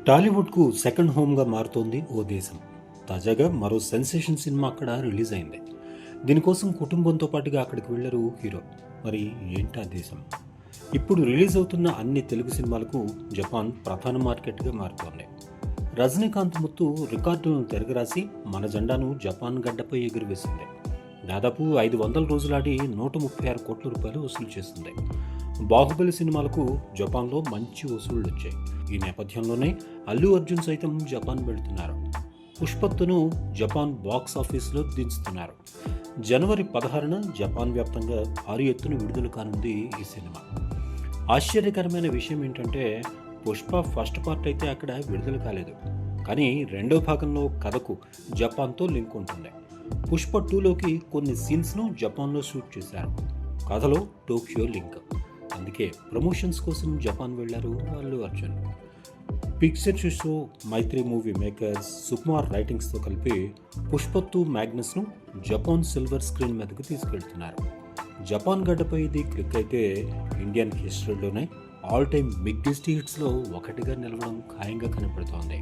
టాలీవుడ్కు second హోమ్గా మారుతోంది ఓ దేశం. తాజాగా మరో సెన్సేషన్ సినిమా అక్కడ రిలీజ్ అయింది. దీనికోసం కుటుంబంతో పాటుగా అక్కడికి వెళ్లారు హీరో. మరి ఏంటా దేశం? ఇప్పుడు రిలీజ్ అవుతున్న అన్ని తెలుగు సినిమాలకు జపాన్ ప్రధాన మార్కెట్గా మారుతోంది. రజనీకాంత్ ముత్తు రికార్డులను తిరగరాసి మన జెండాను జపాన్ గడ్డపై ఎగురవేసింది. దాదాపు 500 రోజులాడి 136 కోట్ల రూపాయలు వసూలు చేసింది. బాహుబలి సినిమాలకు జపాన్లో మంచి వసూళ్లు వచ్చాయి. ఈ నేపథ్యంలోనే అల్లు అర్జున్ సైతం జపాన్ వెళుతున్నారు. పుష్పత్తును జపాన్ బాక్స్ ఆఫీసులో దించుతున్నారు. జనవరి 16న జపాన్ వ్యాప్తంగా భారీ ఎత్తున విడుదల కానుంది ఈ సినిమా. ఆశ్చర్యకరమైన విషయం ఏంటంటే పుష్ప ఫస్ట్ పార్ట్ అయితే అక్కడ విడుదల కాలేదు. కానీ రెండో భాగంలో కథకు జపాన్తో లింక్ ఉంటుంది. పుష్ప 2లోకి కొన్ని సీన్స్ను జపాన్లో షూట్ చేశారు. కథలో టోక్యో లింక్. అందుకే ప్రమోషన్స్ కోసం జపాన్ వెళ్లారు అల్లు అర్జున్. పిక్చర్ షో, మైత్రి మూవీ మేకర్స్, సుకుమార్ రైటింగ్స్తో కలిపి పుష్ప 2 మ్యాగ్నస్ను జపాన్ సిల్వర్ స్క్రీన్ మీదకు తీసుకెళ్తున్నారు. జపాన్ గడ్డపై ఇది క్లిక్ అయితే ఇండియన్ హిస్టరీలోనే ఆల్ టైమ్ బిగ్గెస్ట్ హిట్స్లో ఒకటిగా నిలవడం ఖాయంగా కనపడుతోంది.